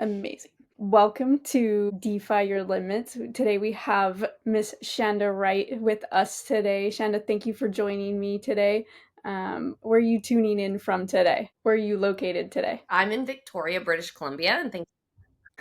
Amazing. Welcome to Defy Your Limits. Today we have Miss Shanda Wright with us today. Shanda, thank you for joining me today. Where are you tuning in from today? Where are you located today? I'm in Victoria, British Columbia, and thank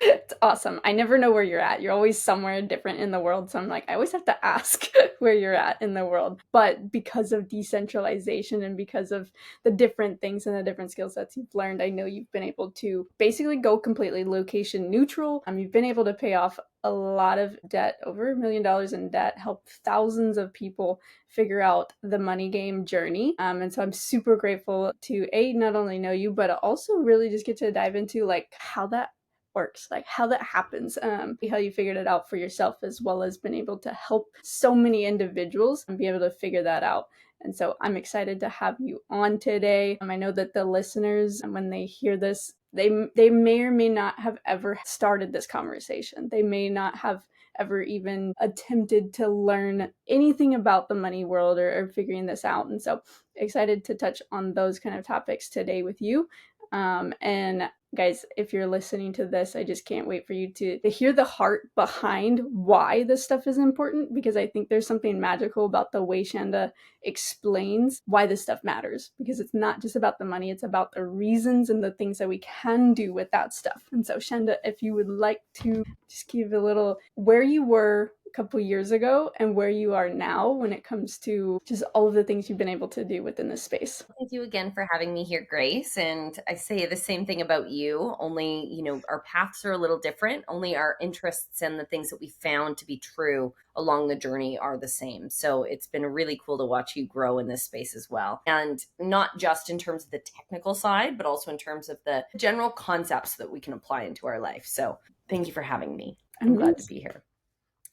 It's awesome. I never know where you're at. You're always somewhere different in the world. So I'm like, I always have to ask where you're at in the world. But because of decentralization and because of the different things and the different skill sets you've learned, I know you've been able to basically go completely location neutral. You've been able to pay off a lot of debt, over $1 million in debt, help thousands of people figure out the money game journey. And so I'm super grateful to not only know you, but also really just get to dive into like how that works, like how that happens, how you figured it out for yourself, as well as been able to help so many individuals and be able to figure that out. And so I'm excited to have you on today. I know that the listeners, when they hear this, they may or may not have ever started this conversation. They may not have ever even attempted to learn anything about the money world or figuring this out. And so excited to touch on those kind of topics today with you. And guys, if you're listening to this, I just can't wait for you to hear the heart behind why this stuff is important, because I think there's something magical about the way Shanda explains why this stuff matters, because it's not just about the money, it's about the reasons and the things that we can do with that stuff. And so Shanda, if you would like to just give a little where you were a couple years ago and where you are now when it comes to just all of the things you've been able to do within this space. thank you again for having me here, Grace. And I say the same thing about you, only, our paths are a little different. Only our interests and the things that we found to be true along the journey are the same. So it's been really cool to watch you grow in this space as well. And not just in terms of the technical side, but also in terms of the general concepts that we can apply into our life. So thank you for having me. I'm glad to be here.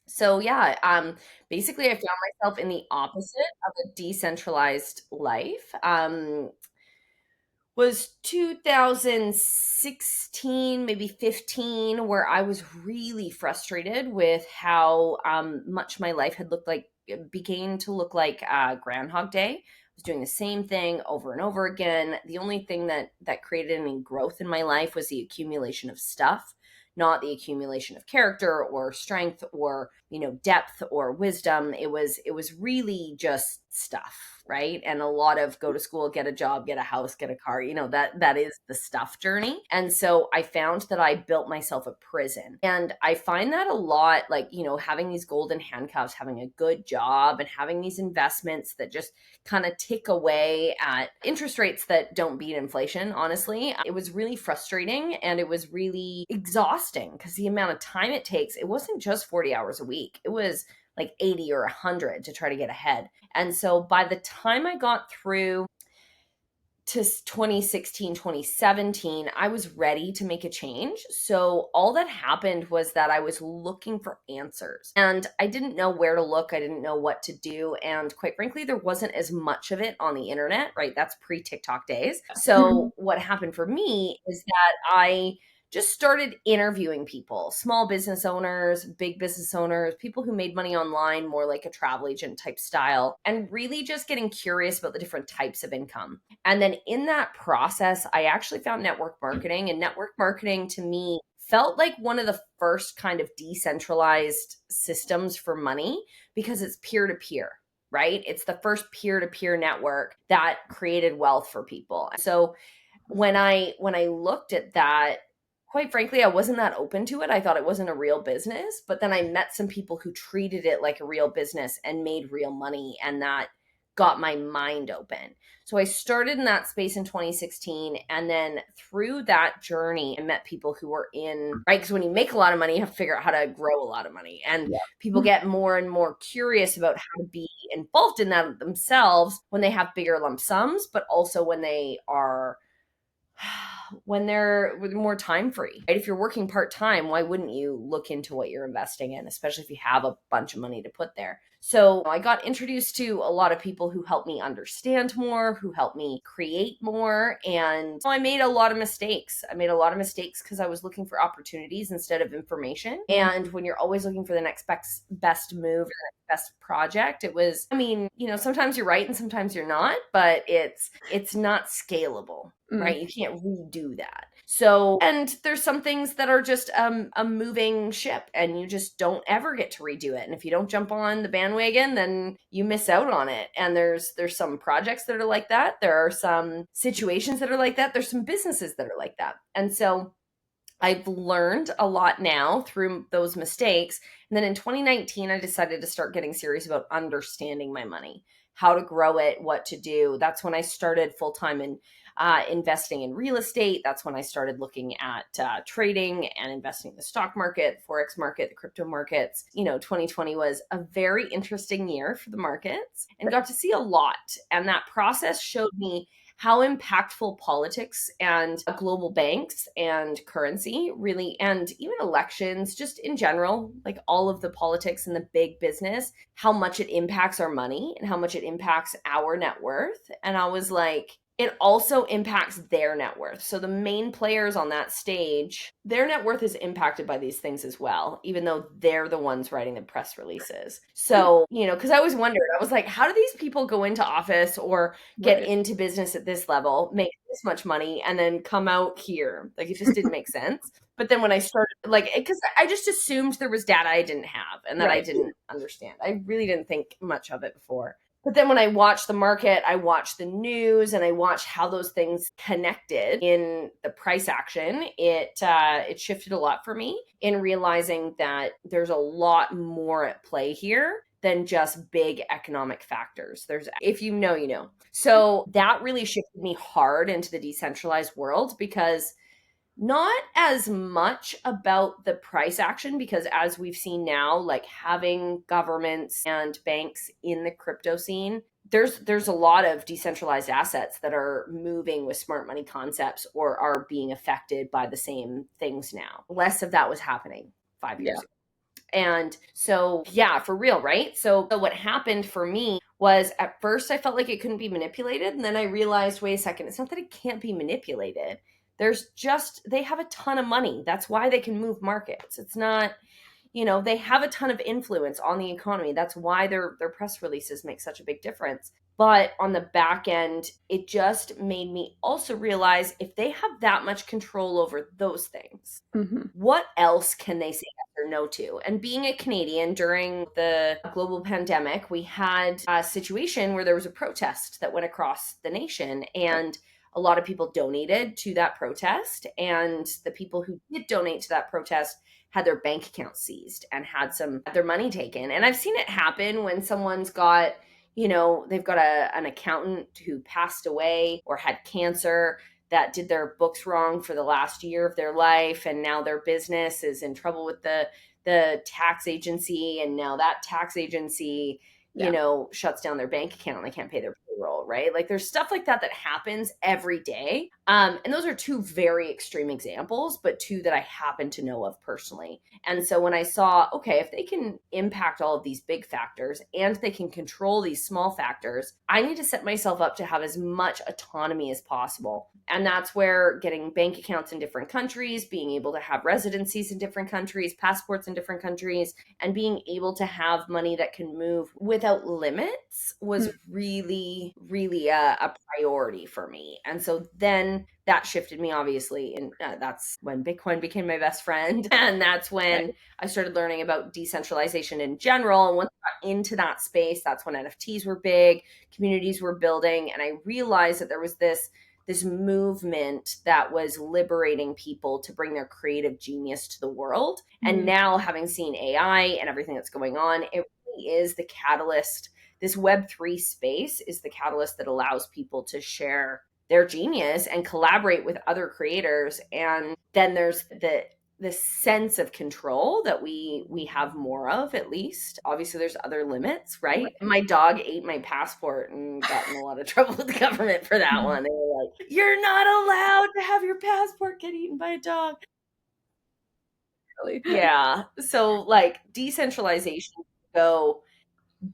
So yeah, basically I found myself in the opposite of a decentralized life. Was 2016, maybe 15, where I was really frustrated with how much my life had looked like, began to look like Groundhog Day. I was doing the same thing over and over again. The only thing that created any growth in my life was the accumulation of stuff, not the accumulation of character or strength or depth or wisdom. It was really just stuff, right? And a lot of go to school, get a job, get a house, get a car, that is the stuff journey. And so I found that I built myself a prison. And I find that a lot, like, having these golden handcuffs, having a good job, and having these investments that just kind of tick away at interest rates that don't beat inflation. Honestly, it was really frustrating and it was really exhausting because the amount of time it takes, it wasn't just 40 hours a week. It was like 80 or 100 to try to get ahead. And so by the time I got through to 2016, 2017, I was ready to make a change. So all that happened was that I was looking for answers and I didn't know where to look. I didn't know what to do. And quite frankly, there wasn't as much of it on the internet, right? That's pre TikTok days. So what happened for me is that I just started interviewing people, small business owners, big business owners, people who made money online, more like a travel agent type style, and really just getting curious about the different types of income. And then in that process, I actually found network marketing, and network marketing to me felt like one of the first kind of decentralized systems for money because it's peer to peer. Right? It's the first peer to peer network that created wealth for people. So when I looked at that, quite frankly, I wasn't that open to it. I thought it wasn't a real business, but then I met some people who treated it like a real business and made real money, and that got my mind open. So I started in that space in 2016, and then through that journey, I met people who were in, right? Because when you make a lot of money, you have to figure out how to grow a lot of money. And people get more and more curious about how to be involved in that themselves when they have bigger lump sums, but also when they are when they're more time free, right? If you're working part time, why wouldn't you look into what you're investing in, especially if you have a bunch of money to put there? So I got introduced to a lot of people who helped me understand more, who helped me create more. And I made a lot of mistakes. I made a lot of mistakes because I was looking for opportunities instead of information. And when you're always looking for the next best move or the best project, it was, sometimes you're right and sometimes you're not, but it's not scalable. Right? You can't redo that. So, and there's some things that are just a moving ship and you just don't ever get to redo it. And if you don't jump on the bandwagon, then you miss out on it. And there's some projects that are like that. There are some situations that are like that. There's some businesses that are like that. And so I've learned a lot now through those mistakes. And then in 2019, I decided to start getting serious about understanding my money, how to grow it, what to do. That's when I started full time in investing in real estate. That's when I started looking at trading and investing in the stock market, forex market, the crypto markets. 2020 was a very interesting year for the markets and got to see a lot. And that process showed me how impactful politics and global banks and currency really, and even elections, just in general, like all of the politics and the big business, how much it impacts our money and how much it impacts our net worth. And I was like, it also impacts their net worth. So the main players on that stage, their net worth is impacted by these things as well, even though they're the ones writing the press releases. So, because I always wondered, I was like, how do these people go into office or get Right. into business at this level, make this much money, and then come out here? Like, it just didn't make sense. But then when I started, like, because I just assumed there was data I didn't have and that I Right. didn't understand. I really didn't think much of it before. But then when I watched the market, I watched the news and I watched how those things connected in the price action. It shifted a lot for me in realizing that there's a lot more at play here than just big economic factors. There's, if you know, you know. So that really shifted me hard into the decentralized world because not as much about the price action, because as we've seen now, like having governments and banks in the crypto scene, there's a lot of decentralized assets that are moving with smart money concepts or are being affected by the same things now. Less of that was happening 5 years Yeah. ago. And so, yeah, for real, right? So what happened for me was at first I felt like it couldn't be manipulated. And then I realized, wait a second, it's not that it can't be manipulated. There's just, they have a ton of money. That's why they can move markets. It's not, they have a ton of influence on the economy. That's why their press releases make such a big difference. But on the back end, it just made me also realize if they have that much control over those things, Hmm. what else can they say yes or no to? And being a Canadian during the global pandemic, we had a situation where there was a protest that went across the nation, Right. and a lot of people donated to that protest. And the people who did donate to that protest had their bank accounts seized and had their money taken. And I've seen it happen when someone's got, they've got an accountant who passed away or had cancer that did their books wrong for the last year of their life, and now their business is in trouble with the tax agency, and now that tax agency Yeah. shuts down their bank account and they can't pay their payroll, right? Like there's stuff like that that happens every day. And those are two very extreme examples, but two that I happen to know of personally. And so when I saw, okay, if they can impact all of these big factors and they can control these small factors, I need to set myself up to have as much autonomy as possible. And that's where getting bank accounts in different countries, being able to have residencies in different countries, passports in different countries, and being able to have money that can move without limits was really, really a priority for me. And so then that shifted me, obviously. And that's when Bitcoin became my best friend. And that's when Right. I started learning about decentralization in general. And once I got into that space, that's when NFTs were big, communities were building. And I realized that there was this movement that was liberating people to bring their creative genius to the world. And Mm. now, having seen AI and everything that's going on, it really is the catalyst. This Web3 space is the catalyst that allows people to share their genius and collaborate with other creators. And then there's the sense of control that we have more of, at least. Obviously there's other limits, right? Right. My dog ate my passport and got in a lot of trouble with the government for that one. They were like, you're not allowed to have your passport get eaten by a dog. Really. Yeah, so like decentralization can go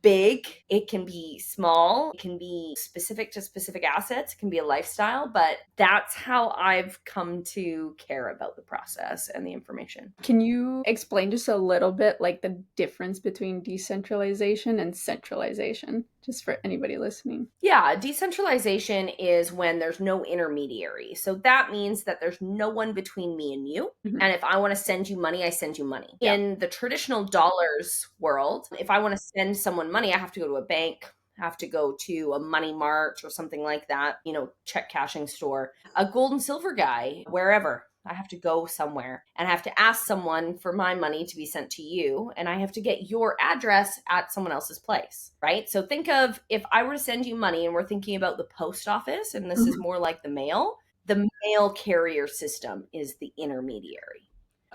big, it can be small, it can be specific to specific assets, it can be a lifestyle, but that's how I've come to care about the process and the information. Can you explain just a little bit like the difference between decentralization and centralization? just for anybody listening. Yeah, decentralization is when there's no intermediary. So that means that there's no one between me and you. Mhm. And if I want to send you money, I send you money. Yeah. In the traditional dollars world, if I want to send someone money, I have to go to a bank, have to go to a money mart or something like that, check cashing store, a gold and silver guy, wherever. I have to go somewhere and I have to ask someone for my money to be sent to you. And I have to get your address at someone else's place, right? So think of if I were to send you money and we're thinking about the post office, and this is Mhm. more like the mail carrier system is the intermediary.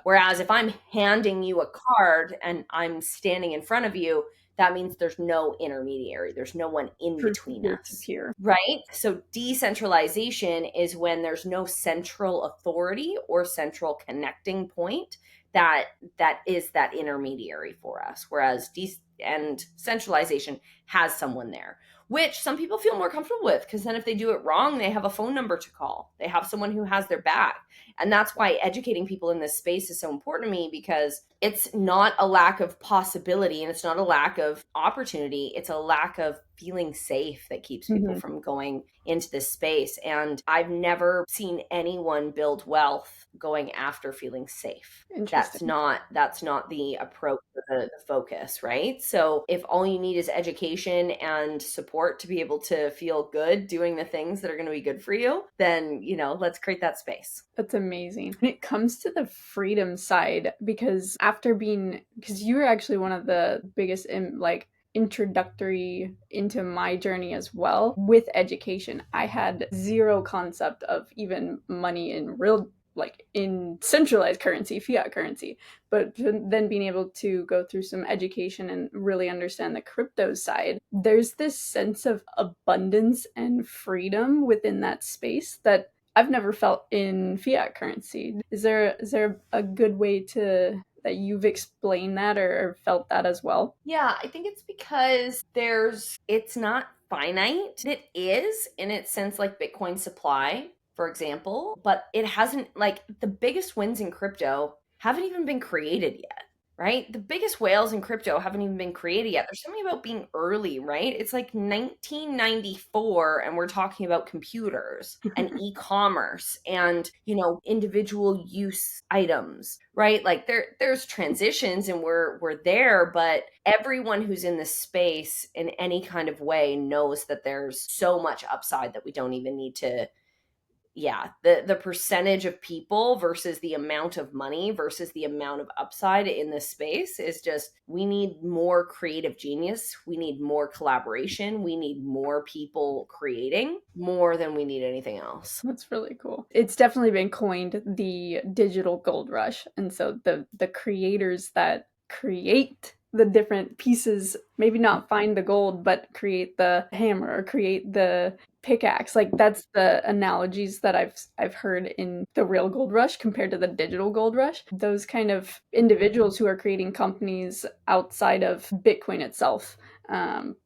Whereas if I'm handing you a card and I'm standing in front of you, that means there's no intermediary. There's no one in Proof between peer to us. peer. Right? So decentralization is when there's no central authority or central connecting point that is that intermediary for us. Whereas and centralization has someone there, which some people feel more comfortable with because then if they do it wrong, they have a phone number to call. They have someone who has their back. And that's why educating people in this space is so important to me, because it's not a lack of possibility and it's not a lack of opportunity. It's a lack of feeling safe that keeps people Mhm. from going into this space. And I've never seen anyone build wealth going after feeling safe. Interesting. That's not the approach or the focus, right? So if all you need is education and support to be able to feel good doing the things that are going to be good for you, then let's create that space. That's amazing. When it comes to the freedom side, because you were actually one of the biggest introductory into my journey as well with education. I had zero concept of even money in real, like in centralized currency, fiat currency, but then being able to go through some education and really understand the crypto side, there's this sense of abundance and freedom within that space that I've never felt in fiat currency. Is there a good way to that you've explained that or felt that as well? Yeah, I think it's because it's not finite. It is in its sense like Bitcoin supply, for example, but it hasn't, like, the biggest wins in crypto haven't even been created yet, right? The biggest whales in crypto haven't even been created yet. There's something about being early, right? It's like 1994 and we're talking about computers and e-commerce and, individual use items, right? Like there's transitions and we're there, but everyone who's in this space in any kind of way knows that there's so much upside that we don't even need to. Yeah, the percentage of people versus the amount of money versus the amount of upside in this space is just, we need more creative genius, we need more collaboration, we need more people creating more than we need anything else. That's really cool. It's definitely been coined the digital gold rush. And so the creators that create the different pieces, maybe not find the gold, but create the hammer or create the pickaxe. Like that's the analogies that I've heard in the real gold rush compared to the digital gold rush. Those kind of individuals who are creating companies outside of Bitcoin itself.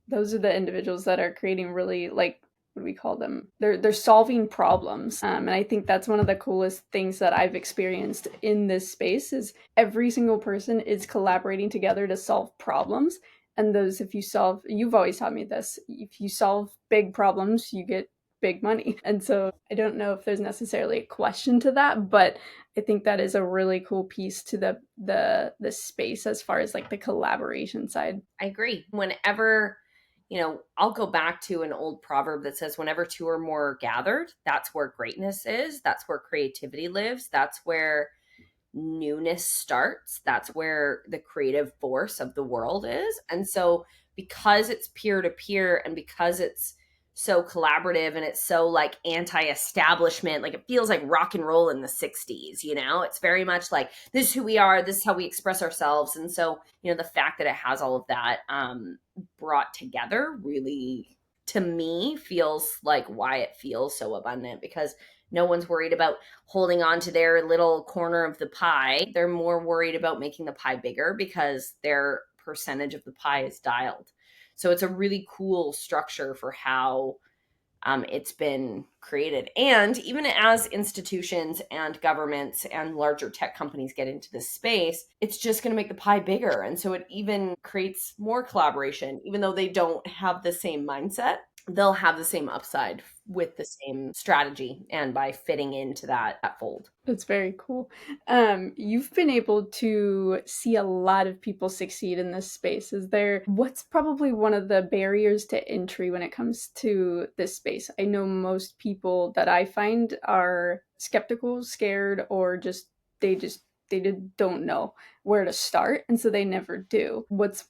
Those are the individuals that are creating really like what do we call them? They're solving problems, and I think that's one of the coolest things that I've experienced in this space is every single person is collaborating together to solve problems. And those, if you solve, you've always taught me this. If you solve big problems, you get big money. And so I don't know if there's necessarily a question to that, but I think that is a really cool piece to the space as far as like the collaboration side. I agree. Whenever, I'll go back to an old proverb that says, whenever two or more are gathered, that's where greatness is. That's where creativity lives. That's where newness starts. That's where the creative force of the world is. And so, because it's peer to peer and because it's so collaborative and it's so like anti-establishment, like it feels like rock and roll in the 60s, it's very much like, this is who we are, this is how we express ourselves. And so, the fact that it has all of that brought together really, to me, feels like why it feels so abundant, because no one's worried about holding on to their little corner of the pie. They're more worried about making the pie bigger because their percentage of the pie is dialed. So it's a really cool structure for how it's been created. And even as institutions and governments and larger tech companies get into this space, it's just going to make the pie bigger. And so it even creates more collaboration, even though they don't have the same mindset. They'll have the same upside with the same strategy and by fitting into that fold. That's very cool. You've been able to see a lot of people succeed in this space. What's probably one of the barriers to entry when it comes to this space? I know most people that I find are skeptical, scared, or they just don't know where to start, and so they never do. What's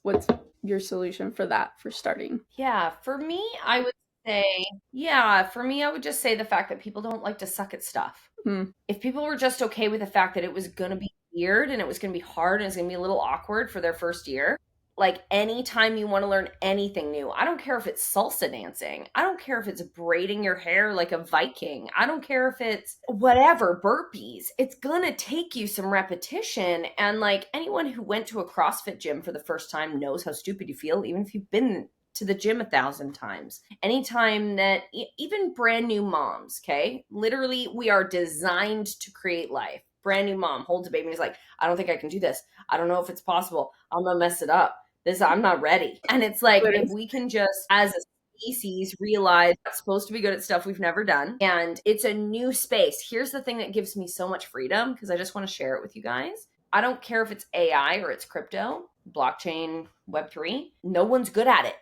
your solution for that, for starting? Yeah, for me, I would say, yeah, for me, I would just say the fact that people don't like to suck at stuff. Hmm. If people were just okay with the fact that it was going to be weird and it was going to be hard and it's going to be a little awkward for their first year, like anytime you want to learn anything new, I don't care if it's salsa dancing. I don't care if it's braiding your hair like a Viking. I don't care if it's whatever, burpees. It's going to take you some repetition. And like anyone who went to a CrossFit gym for the first time knows how stupid you feel, even if you've been to the gym 1,000 times. Anytime that even brand new moms, okay, literally we are designed to create life. Brand new mom holds a baby and is like, I don't think I can do this. I don't know if it's possible. I'm gonna mess it up. I'm not ready. And it's like, if we can just, as a species, realize that's supposed to be good at stuff we've never done, and it's a new space. Here's the thing that gives me so much freedom, because I just want to share it with you guys. I don't care if it's AI or it's crypto, blockchain, Web3. No one's good at it.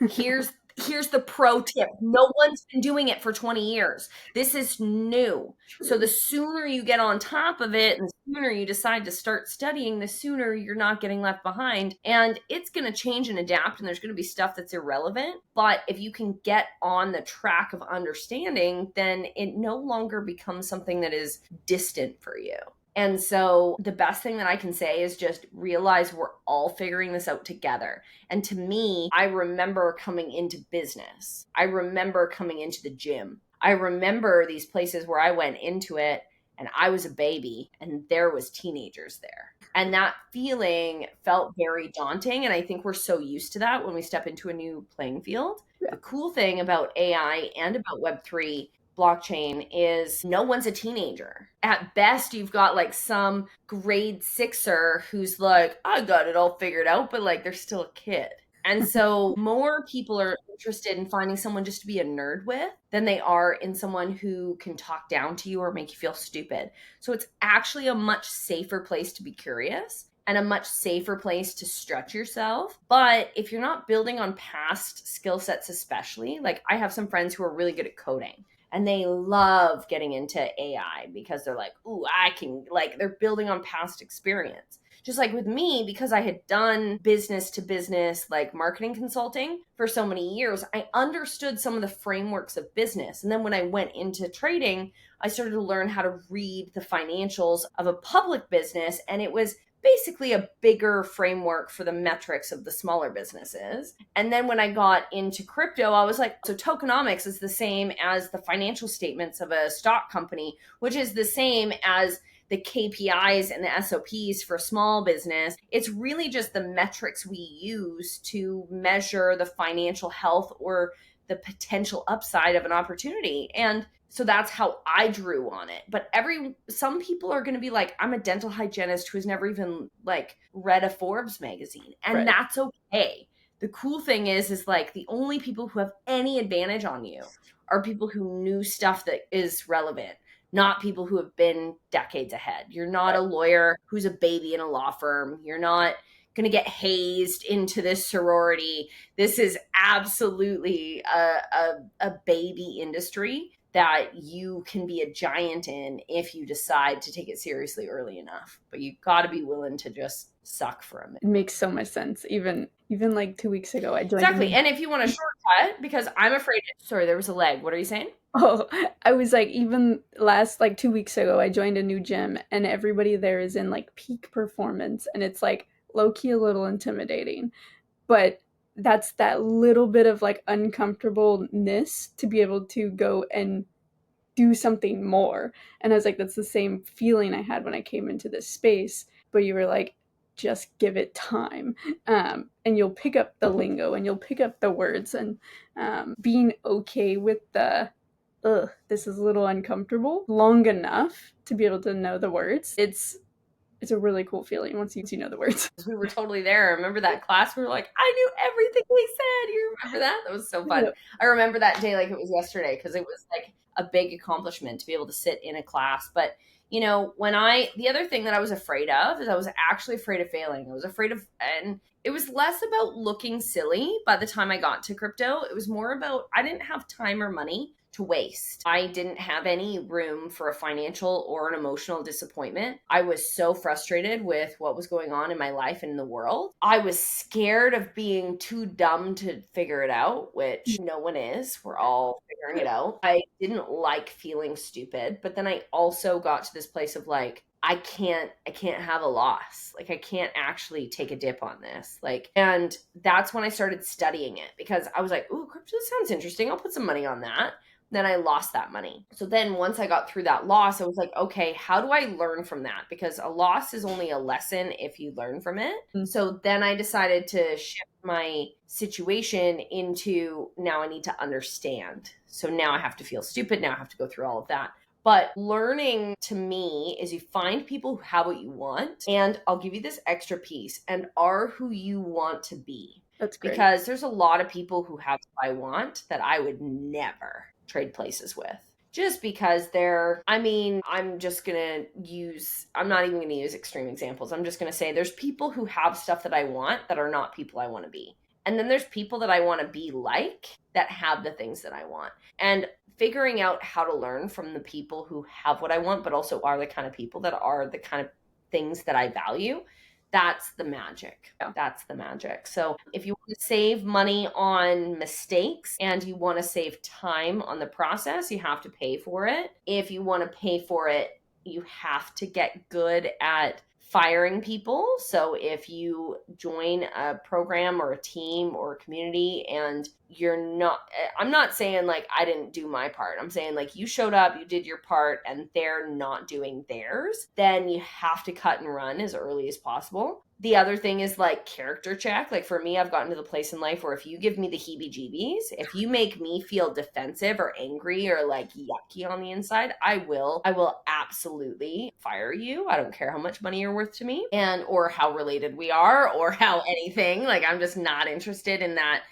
Here's the pro tip. No one's been doing it for 20 years. This is new. True. So the sooner you get on top of it and the sooner you decide to start studying, the sooner you're not getting left behind. And it's going to change and adapt, and there's going to be stuff that's irrelevant. But if you can get on the track of understanding, then it no longer becomes something that is distant for you. And so the best thing that I can say is just realize we're all figuring this out together. And to me, I remember coming into business. I remember coming into the gym. I remember these places where I went into it and I was a baby and there was teenagers there. And that feeling felt very daunting. And I think we're so used to that when we step into a new playing field. Yeah. The cool thing about AI and about Web3 blockchain is no one's a teenager. At best, you've got like some grade sixer who's like, I got it all figured out, but like they're still a kid. And so more people are interested in finding someone just to be a nerd with than they are in someone who can talk down to you or make you feel stupid. So it's actually a much safer place to be curious and a much safer place to stretch yourself. But if you're not building on past skill sets, especially, like I have some friends who are really good at coding and they love getting into AI because they're like, ooh, I can, like, they're building on past experience. Just like with me, because I had done business to business, like marketing consulting for so many years, I understood some of the frameworks of business. And then when I went into trading, I started to learn how to read the financials of a public business. And it was basically a bigger framework for the metrics of the smaller businesses. And then when I got into crypto, I was like, so tokenomics is the same as the financial statements of a stock company, which is the same as the KPIs and the SOPs for small business. It's really just the metrics we use to measure the financial health or the potential upside of an opportunity. And so that's how I drew on it. But some people are going to be like, I'm a dental hygienist who has never even like read a Forbes magazine. And Right. that's okay. The cool thing is like the only people who have any advantage on you are people who knew stuff that is relevant, not people who have been decades ahead. You're not a lawyer who's a baby in a law firm. You're not going to get hazed into this sorority. This is absolutely a baby industry that you can be a giant in if you decide to take it seriously early enough. But you got to be willing to just suck for a minute. It makes so much sense. Even like 2 weeks ago, I joined. Exactly. And if you want a shortcut, because I'm afraid, sorry, there was a lag. What are you saying? Oh, I was like, even last like 2 weeks ago, I joined a new gym, and everybody there is in like peak performance, and it's like low key a little intimidating. But that's that little bit of like uncomfortableness to be able to go and do something more. And I was like, that's the same feeling I had when I came into this space. But you were like, just give it time. And you'll pick up the lingo and you'll pick up the words, and being okay with the, ugh, this is a little uncomfortable long enough to be able to know the words. It's a really cool feeling once you know the words. We were totally there. I remember that class. We were like, I knew everything they said. You remember that? That was so fun. Yeah. I remember that day like it was yesterday because it was like a big accomplishment to be able to sit in a class. But the other thing that I was afraid of is I was actually afraid of failing. I was afraid of, and it was less about looking silly by the time I got to crypto. It was more about I didn't have time or money to waste. I didn't have any room for a financial or an emotional disappointment. I was so frustrated with what was going on in my life and in the world. I was scared of being too dumb to figure it out, which no one is. We're all figuring it out. I didn't like feeling stupid, but then I also got to this place of like, I can't have a loss. Like I can't actually take a dip on this. And that's when I started studying it because I was like, ooh, crypto sounds interesting. I'll put some money on that. Then I lost that money. So then once I got through that loss, I was like, okay, how do I learn from that? Because a loss is only a lesson if you learn from it. So then I decided to shift my situation into now I need to understand. So now I have to feel stupid. Now I have to go through all of that. But learning to me is you find people who have what you want, and I'll give you this extra piece, and are who you want to be. That's great. Because there's a lot of people who have what I want that I would never trade places with. Just because I'm not even going to use extreme examples. I'm just going to say there's people who have stuff that I want that are not people I want to be. And then there's people that I want to be like that have the things that I want. And figuring out how to learn from the people who have what I want, but also are the kind of people that are the kind of things that I value. That's the magic. Yeah. That's the magic. So if you want to save money on mistakes and you want to save time on the process, you have to pay for it. If you want to pay for it, you have to get good at firing people. So if you join a program or a team or a community and I'm not saying like I didn't do my part. I'm saying like you showed up, you did your part, and they're not doing theirs, then you have to cut and run as early as possible. The other thing is like character check. Like for me, I've gotten to the place in life where if you give me the heebie-jeebies, if you make me feel defensive or angry or like yucky on the inside, I will absolutely fire you. I don't care how much money you're worth to me or how related we are or how anything. Like I'm just not interested in that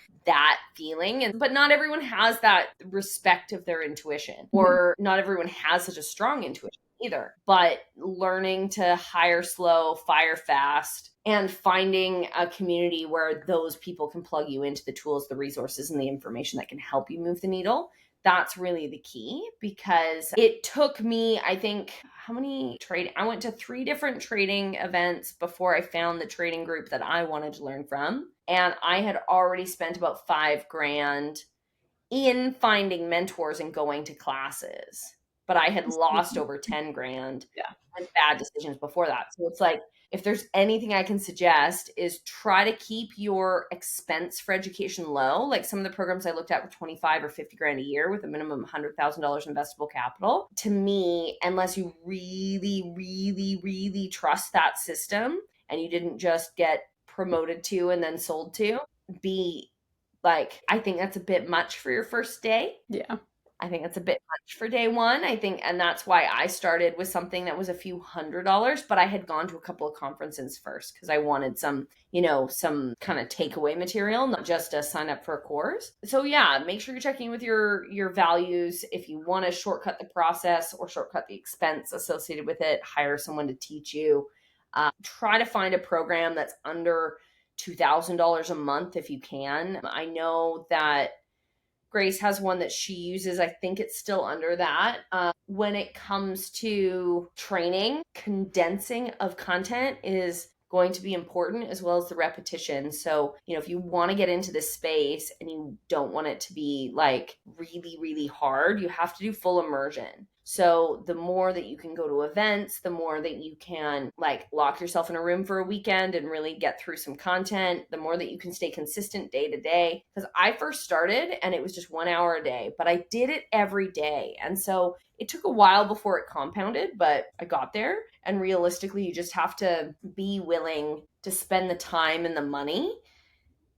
feeling. But not everyone has that respect of their intuition, or not everyone has such a strong intuition either. But learning to hire slow, fire fast, and finding a community where those people can plug you into the tools, the resources, and the information that can help you move the needle. That's really the key, because it took me, I think, I went to 3 different trading events before I found the trading group that I wanted to learn from. And I had already spent about $5,000 in finding mentors and going to classes, but I had lost over 10 grand on bad decisions before that. So it's like, if there's anything I can suggest is try to keep your expense for education low. Like some of the programs I looked at were 25 or 50 grand a year with a minimum $100,000 investable capital. To me, unless you really, really, really trust that system and you didn't just get promoted to and then sold to, I think that's a bit much for your first day. Yeah. I think that's a bit much for day one. I think, and that's why I started with something that was a few $100s, but I had gone to a couple of conferences first because I wanted some kind of takeaway material, not just to sign up for a course. So yeah, make sure you're checking with your values. If you want to shortcut the process or shortcut the expense associated with it, hire someone to teach you. Try to find a program that's under $2,000 a month if you can. I know that Grace has one that she uses. I think it's still under that. When it comes to training, condensing of content is going to be important, as well as the repetition. So, if you want to get into this space and you don't want it to be like really, really hard, you have to do full immersion. So the more that you can go to events, the more that you can like lock yourself in a room for a weekend and really get through some content, the more that you can stay consistent day to day. Because I first started and it was just 1 hour a day, but I did it every day. And so It took a while before it compounded, but I got there. And realistically, you just have to be willing to spend the time and the money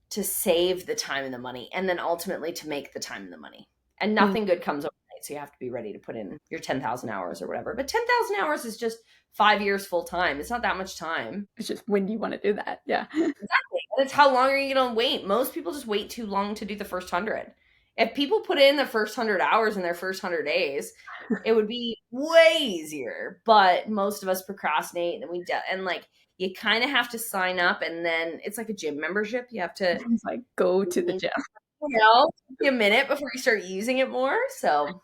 to save the time and the money, and then ultimately to make the time and the money. And Mm. nothing good comes overnight. So you have to be ready to put in your 10,000 hours or whatever. But 10,000 hours is just 5 years full time. It's not that much time. It's just, when do you want to do that? Yeah. Exactly. And it's how long are you going to wait? Most people just wait too long to do the first 100. If people put in the first 100 hours in their first 100 days, it would be way easier. But most of us procrastinate, and and like, you kind of have to sign up, and then it's like a gym membership. You have to, It's like, go to the gym. a minute before you start using it more. So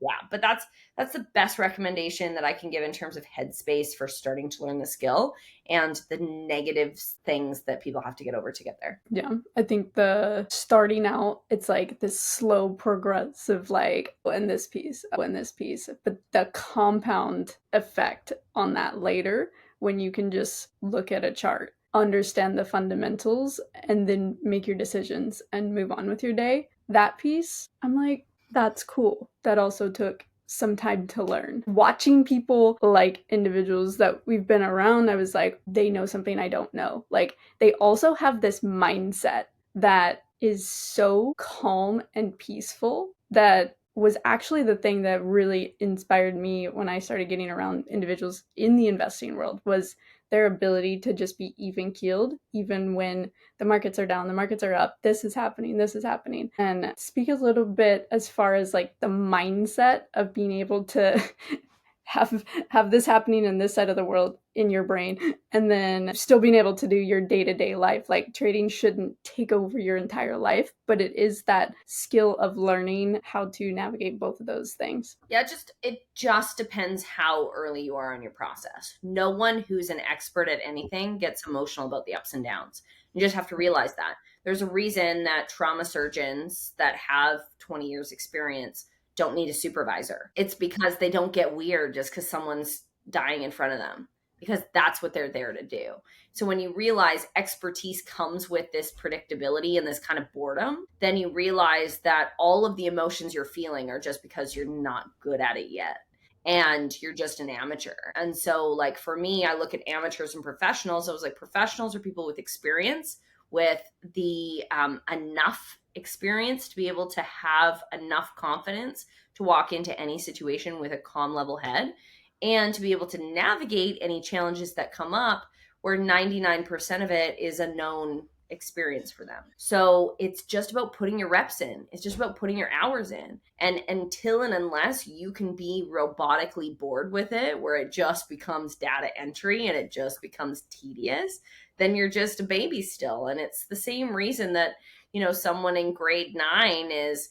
yeah, but that's the best recommendation that I can give in terms of headspace for starting to learn the skill, and the negative things that people have to get over to get there. Yeah, I think the starting out, it's like this slow progressive, like, oh, in this piece, oh, in this piece, but the compound effect on that later, when you can just look at a chart, understand the fundamentals, and then make your decisions and move on with your day. That piece, I'm like, that's cool. That also took some time to learn. Watching people, like individuals that we've been around, I was like, they know something I don't know. Like, they also have this mindset that is so calm and peaceful, that was actually the thing that really inspired me when I started getting around individuals in the investing world, was their ability to just be even keeled, even when the markets are down, the markets are up, this is happening, this is happening. And speak a little bit as far as like the mindset of being able to have this happening in this side of the world in your brain, and then still being able to do your day-to-day life. Like, trading shouldn't take over your entire life, but it is that skill of learning how to navigate both of those things. Yeah, it just depends how early you are on your process. No one who's an expert at anything gets emotional about the ups and downs. You just have to realize that. There's a reason that trauma surgeons that have 20 years experience don't need a supervisor. It's because they don't get weird just because someone's dying in front of them, because that's what they're there to do. So when you realize expertise comes with this predictability and this kind of boredom, then you realize that all of the emotions you're feeling are just because you're not good at it yet. And you're just an amateur. And so, like, for me, I look at amateurs and professionals. I was like, professionals are people with experience, with the enough experience to be able to have enough confidence to walk into any situation with a calm, level head, and to be able to navigate any challenges that come up where 99% of it is a known experience for them. So it's just about putting your reps in. It's just about putting your hours in. And until and unless you can be robotically bored with it, where it just becomes data entry and it just becomes tedious, then you're just a baby still. And it's the same reason that, someone in grade 9 is,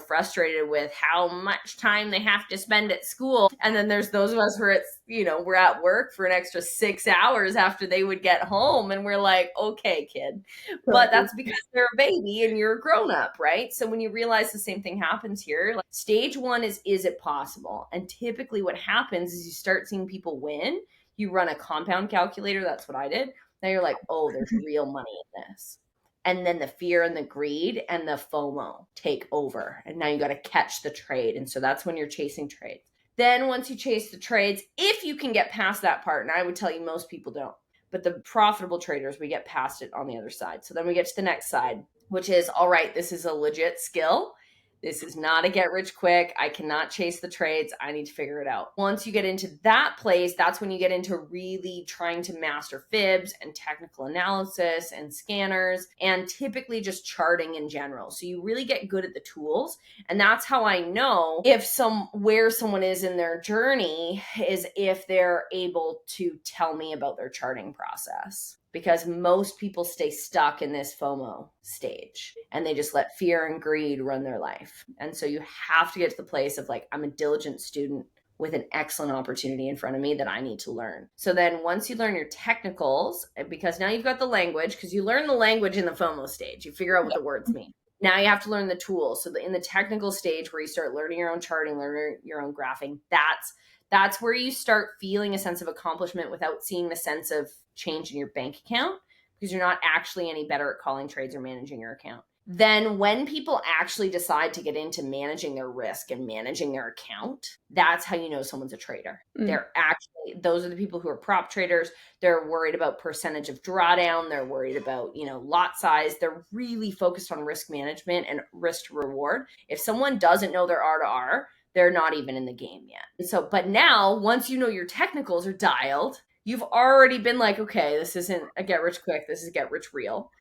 frustrated with how much time they have to spend at school. And then there's those of us where it's, we're at work for an extra 6 hours after they would get home. And we're like, okay, kid. But Totally. that's because they're a baby and you're a grown up, right? So when you realize the same thing happens here, like, stage one is it possible? And typically what happens is you start seeing people win. You run a compound calculator. That's what I did. Now you're like, oh, there's real money in this. And then the fear and the greed and the FOMO take over. And now you got to catch the trade. And so that's when you're chasing trades. Then once you chase the trades, if you can get past that part, and I would tell you most people don't, but the profitable traders, we get past it on the other side. So then we get to the next side, which is, all right, this is a legit skill. This is not a get rich quick. I cannot chase the trades. I need to figure it out. Once you get into that place, that's when you get into really trying to master fibs and technical analysis and scanners, and typically just charting in general. So you really get good at the tools. And that's how I know where someone is in their journey, is if they're able to tell me about their charting process, because most people stay stuck in this FOMO stage and they just let fear and greed run their life. And so you have to get to the place of like, I'm a diligent student with an excellent opportunity in front of me that I need to learn. So then once you learn your technicals, because now you've got the language, because you learn the language in the FOMO stage, you figure out what the words mean. Now you have to learn the tools. So in the technical stage where you start learning your own charting, learning your own graphing, that's where you start feeling a sense of accomplishment without seeing the sense of change in your bank account, because you're not actually any better at calling trades or managing your account. then when people actually decide to get into managing their risk and managing their account, that's how you know someone's a trader. Mm. They're actually, those are the people who are prop traders. They're worried about percentage of drawdown. They're worried about, lot size. They're really focused on risk management and risk to reward. If someone doesn't know their R to R, they're not even in the game yet. And so, but now, once you know your technicals are dialed, you've already been like, okay, this isn't a get rich quick, this is get rich real.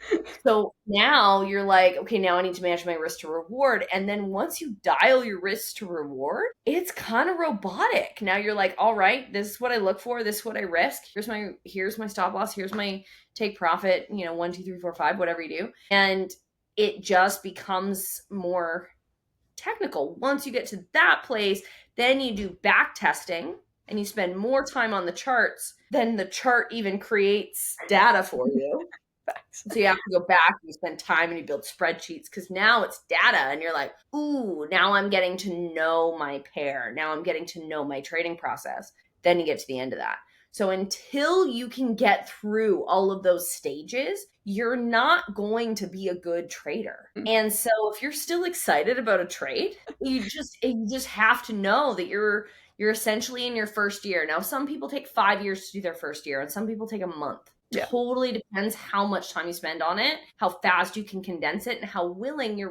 So now you're like, okay, now I need to manage my risk to reward. And then once you dial your risk to reward, it's kind of robotic. Now you're like, all right, this is what I look for, this is what I risk. Here's my stop loss, here's my take profit, 1, 2, 3, 4, 5, whatever you do. And it just becomes more technical. Once you get to that place, then you do back testing and you spend more time on the charts than the chart even creates data for you. So you have to go back and you spend time and you build spreadsheets because now it's data and you're like, ooh, now I'm getting to know my pair. Now I'm getting to know my trading process. Then you get to the end of that. So until you can get through all of those stages, you're not going to be a good trader. And so if you're still excited about a trade, you just have to know that you're essentially in your first year. Now, some people take 5 years to do their first year and some people take a month. Yeah. Totally depends how much time you spend on it, how fast you can condense it, and how willing you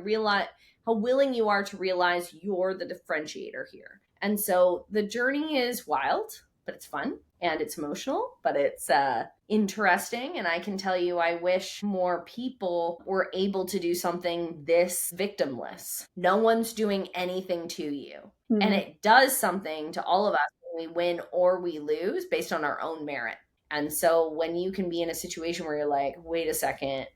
are to realize you're the differentiator here. And so the journey is wild, but it's fun and it's emotional, but it's interesting. And I can tell you, I wish more people were able to do something this victimless. No one's doing anything to you. Mm. And it does something to all of us when we win or we lose based on our own merit. And so when you can be in a situation where you're like, wait a second,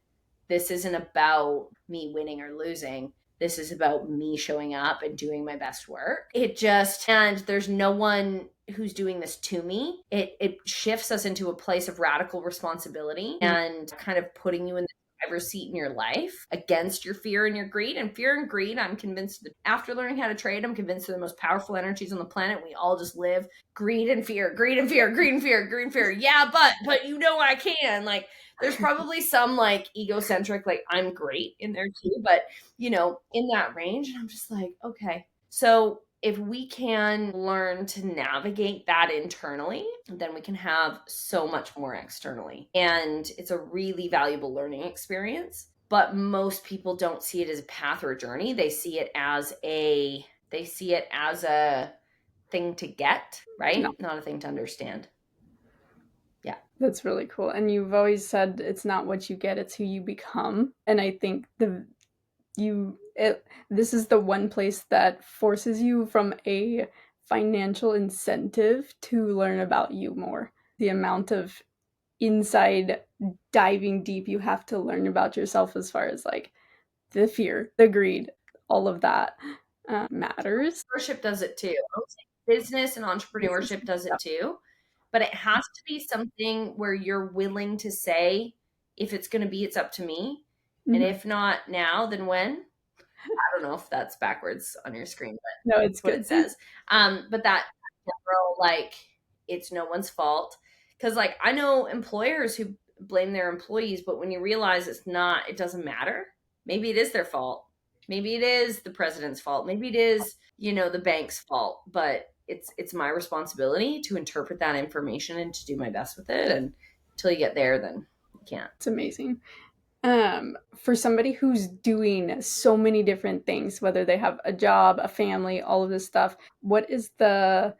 this isn't about me winning or losing. This is about me showing up and doing my best work. And there's no one who's doing this to me. It shifts us into a place of radical responsibility and kind of putting you in the driver's seat in your life against your fear and your greed. And fear and greed, I'm convinced that after learning how to trade, I'm convinced they're the most powerful energies on the planet. We all just live greed and fear, greed and fear, greed and fear, greed and fear. Yeah, but I can. Like, there's probably some like egocentric, like I'm great in there too, but in that range. And I'm just like, okay. So if we can learn to navigate that internally, then we can have so much more externally. And it's a really valuable learning experience. But most people don't see it as a path or a journey. They see it as a thing to get, right? No. Not a thing to understand. Yeah. That's really cool. And you've always said it's not what you get, it's who you become. And I think this is the one place that forces you from a financial incentive to learn about you more. The amount of inside diving deep you have to learn about yourself as far as like the fear, the greed, all of that matters. Entrepreneurship does it too. Business and entrepreneurship does it too. But it has to be something where you're willing to say, if it's going to be, it's up to me. Mm-hmm. And if not now, then when? I don't know if that's backwards on your screen, but no, it's what good. It says. But that general, like, it's no one's fault. Because, like, I know employers who blame their employees, but when you realize it's not, it doesn't matter. Maybe it is their fault. Maybe it is the president's fault. Maybe it is, the bank's fault. But it's my responsibility to interpret that information and to do my best with it. And until you get there, then you can't. It's amazing. For somebody who's doing so many different things, whether they have a job, a family, all of this stuff, what is the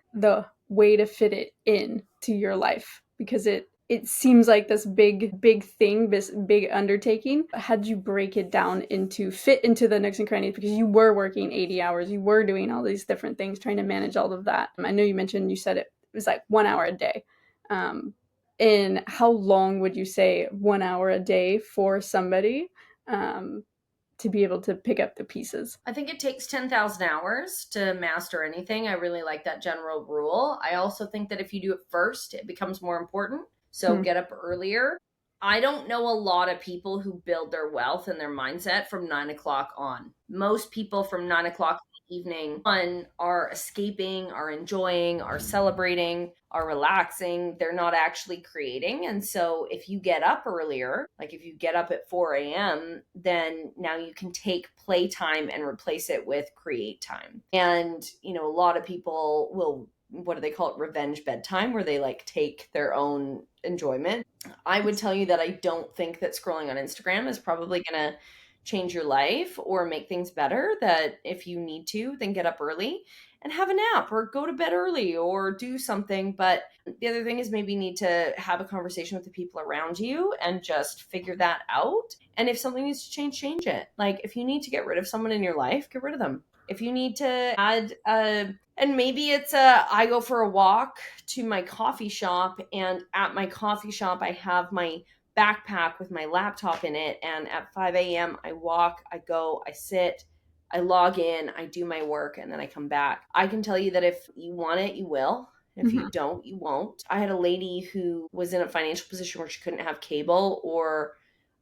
way to fit it in to your life? Because it seems like this big thing, this big undertaking. How did you break it down into fit into the nooks and crannies? Because you were working 80 hours, you were doing all these different things, trying to manage all of that. I know you said it was like 1 hour a day. And how long would you say 1 hour a day for somebody to be able to pick up the pieces? I think it takes 10,000 hours to master anything. I really like that general rule. I also think that if you do it first, it becomes more important. So get up earlier. I don't know a lot of people who build their wealth and their mindset from 9 o'clock on. Most people from 9 o'clock evening fun, are escaping, are enjoying, are celebrating, are relaxing. They're not actually creating. And so if you get up earlier, like if you get up at 4 a.m., then now you can take playtime and replace it with create time. And, a lot of people will, what do they call it? Revenge bedtime, where they like take their own enjoyment. I would tell you that I don't think that scrolling on Instagram is probably going to change your life or make things better. That if you need to, then get up early and have a nap or go to bed early or do something. But the other thing is maybe need to have a conversation with the people around you and just figure that out. And if something needs to change it. Like if you need to get rid of someone in your life, get rid of them. If you need to add and maybe it's I go for a walk to my coffee shop, and at my coffee shop I have my backpack with my laptop in it, and at 5 a.m. I walk, I go, I sit, I log in, I do my work, and then I come back. I can tell you that if you want it, you will. If you Mhm. don't, you won't. I had a lady who was in a financial position where she couldn't have cable or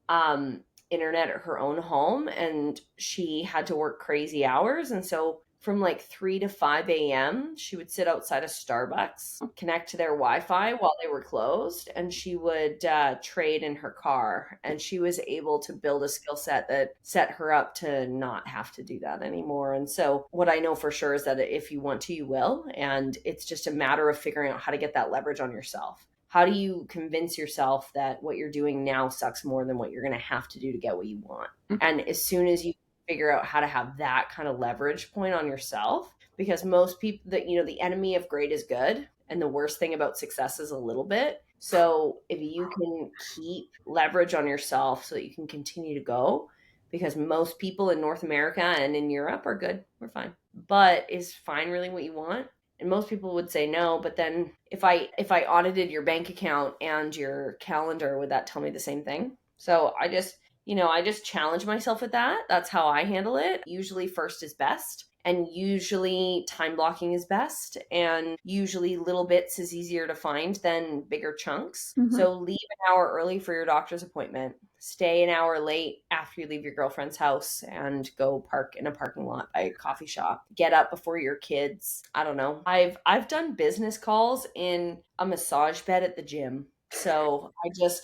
um, internet at her own home, and she had to work crazy hours. And so from like 3 to 5 a.m., she would sit outside a Starbucks, connect to their Wi Fi while they were closed, and she would trade in her car. And she was able to build a skill set that set her up to not have to do that anymore. And so, what I know for sure is that if you want to, you will. And it's just a matter of figuring out how to get that leverage on yourself. How do you convince yourself that what you're doing now sucks more than what you're going to have to do to get what you want? And as soon as you figure out how to have that kind of leverage point on yourself, because most people that, the enemy of great is good. And the worst thing about success is a little bit. So if you can keep leverage on yourself so that you can continue to go, because most people in North America and in Europe are good, we're fine. But is fine really what you want? And most people would say no, but then if I audited your bank account and your calendar, would that tell me the same thing? So I just challenge myself with that. That's how I handle it. Usually first is best, and usually time blocking is best, and usually little bits is easier to find than bigger chunks. Mhm. So leave an hour early for your doctor's appointment. Stay an hour late after you leave your girlfriend's house and go park in a parking lot by a coffee shop. Get up before your kids. I don't know. I've done business calls in a massage bed at the gym. So I just,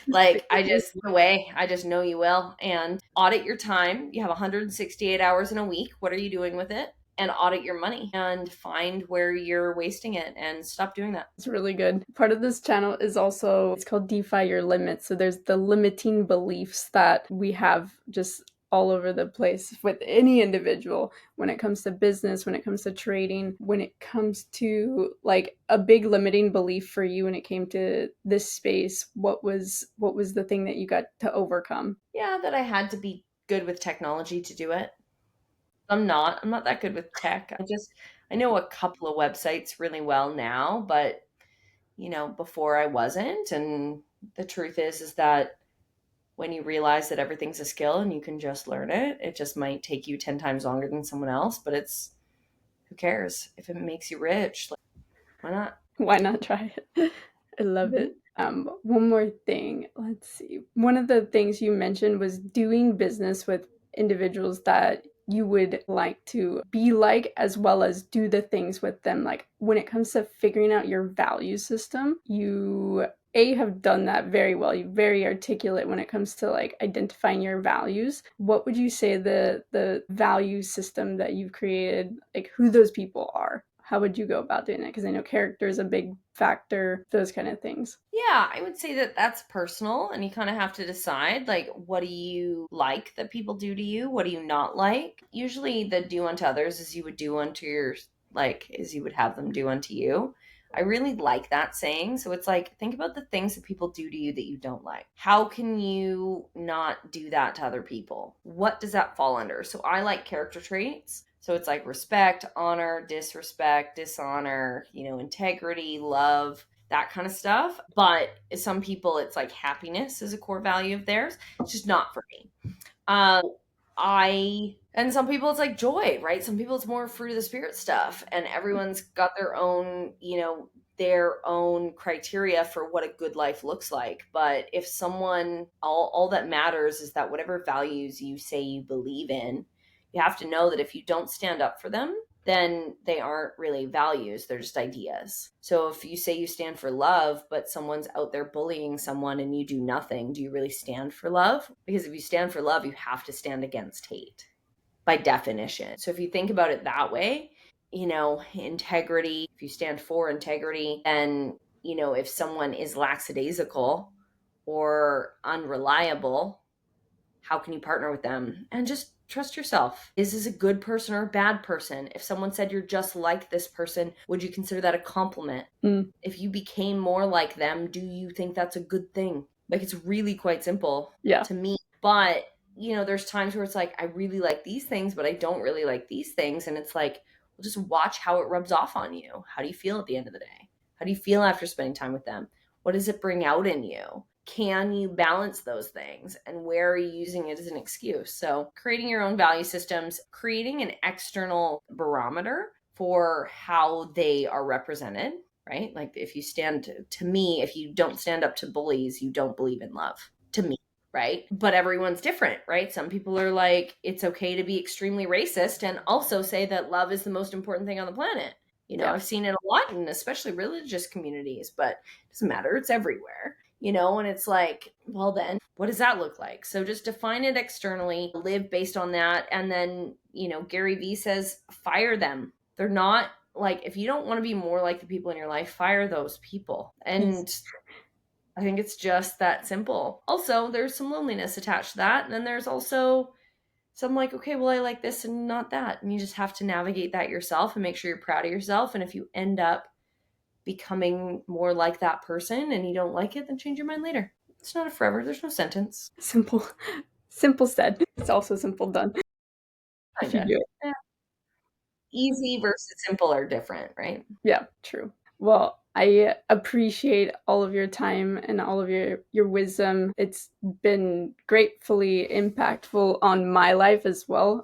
like I just the way I just know you will, and audit your time. You have 168 hours in a week. What are you doing with it? And audit your money and find where you're wasting it and stop doing that. It's really good. Part of this channel is also, it's called Defy Your Limits. So there's the limiting beliefs that we have just all over the place with any individual when it comes to business, when it comes to trading, when it comes to like a big limiting belief for you when it came to this space. What was the thing that you got to overcome? Yeah, that I had to be good with technology to do it. I'm not that good with tech. I know a couple of websites really well now, but before I wasn't. And the truth is that when you realize that everything's a skill and you can just learn it, it just might take you 10 times longer than someone else, but who cares if it makes you rich? Like, why not? Why not try it? I love Mhm. it. One more thing. Let's see. One of the things you mentioned was doing business with individuals that you would like to be like, as well as do the things with them. Like when it comes to figuring out your value system, you have done that very well. You're very articulate when it comes to like identifying your values. What would you say the value system that you've created, like who those people are? How would you go about doing it? Because I know character is a big factor, those kind of things. Yeah, I would say that that's personal, and you kind of have to decide like what do you like that people do to you? What do you not like? Usually the do unto others as you would do unto your like as you would have them do unto you. I really like that saying. So it's like think about the things that people do to you that you don't like. How can you not do that to other people? What does that fall under? So I like character traits. So it's like respect, honor, disrespect, dishonor, integrity, love, that kind of stuff. But some people, it's like happiness is a core value of theirs. It's just not for me. And some people it's like joy, right? Some people it's more fruit of the spirit stuff, and everyone's got their own criteria for what a good life looks like. But if someone, all that matters is that whatever values you say you believe in, You have to know that if you don't stand up for them, then they aren't really values, they're just ideas. So if you say you stand for love, but someone's out there bullying someone and you do nothing, do you really stand for love? Because if you stand for love, you have to stand against hate by definition. So if you think about it that way, integrity, if you stand for integrity, then, if someone is lackadaisical or unreliable, how can you partner with them? And just trust yourself. Is this a good person or a bad person? If someone said you're just like this person, would you consider that a compliment? Mm. If you became more like them, do you think that's a good thing? Like, it's really quite simple Yeah. to me. But, there's times where it's like, I really like these things, but I don't really like these things. And it's like, well, just watch how it rubs off on you. How do you feel at the end of the day? How do you feel after spending time with them? What does it bring out in you? Can you balance those things, and where are you using it as an excuse? So creating your own value systems, creating an external barometer for how they are represented, right? Like, if you stand to me, if you don't stand up to bullies, you don't believe in love, to me, right? But everyone's different, right? Some people are like, it's okay to be extremely racist and also say that love is the most important thing on the planet. Yeah. I've seen it a lot in especially religious communities, but it doesn't matter, it's everywhere. And it's like, well, then what does that look like? So just define it externally, live based on that. And then, Gary Vee says, fire them. They're not like, if you don't want to be more like the people in your life, fire those people. And I think it's just that simple. Also, there's some loneliness attached to that. And then there's also some like, okay, well, I like this and not that. And you just have to navigate that yourself and make sure you're proud of yourself. And if you end up becoming more like that person and you don't like it, then change your mind later. It's not a forever. There's no sentence. Simple. Simple said. It's also simple done. If you Kinda. do it. Yeah. Easy versus simple are different, right? Yeah, true. Well, I appreciate all of your time and all of your wisdom. It's been gratefully impactful on my life as well.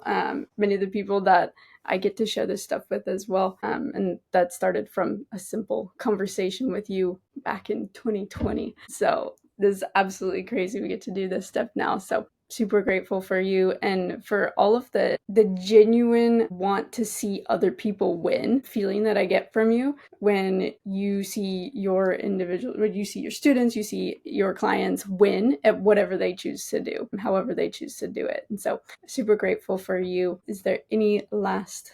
Many of the people that I get to share this stuff with as well. And that started from a simple conversation with you back in 2020. So this is absolutely crazy. We get to do this stuff now. So super grateful for you and for all of the genuine want to see other people win feeling that I get from you when you see your individual, when you see your students, you see your clients win at whatever they choose to do, however they choose to do it. And so super grateful for you. Is there any last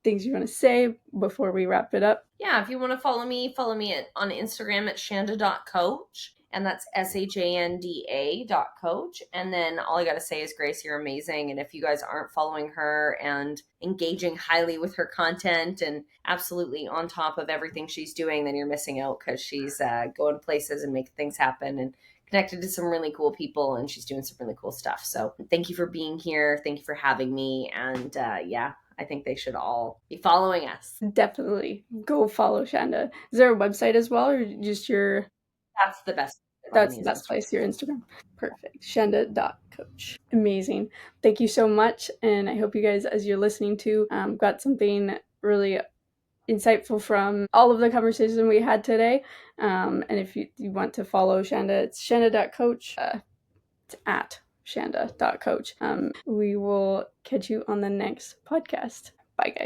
things you want to say before we wrap it up? Yeah, if you want to follow me on Instagram at shanda.coach. And that's SHANDA.coach. And then all I got to say is, Grace, you're amazing. And if you guys aren't following her and engaging highly with her content and absolutely on top of everything she's doing, then you're missing out, because she's going places and making things happen and connected to some really cool people, and she's doing some really cool stuff. So thank you for being here. Thank you for having me. And yeah, I think they should all be following us. Definitely go follow Shanda. Is there a website as well, or just your... That's the best. That's the best place, your Instagram. Perfect. Shanda.coach. Amazing. Thank you so much. And I hope you guys, as you're listening to, got something really insightful from all of the conversation we had today. And if you want to follow Shanda, it's shanda.coach. It's at shanda.coach. We will catch you on the next podcast. Bye, guys.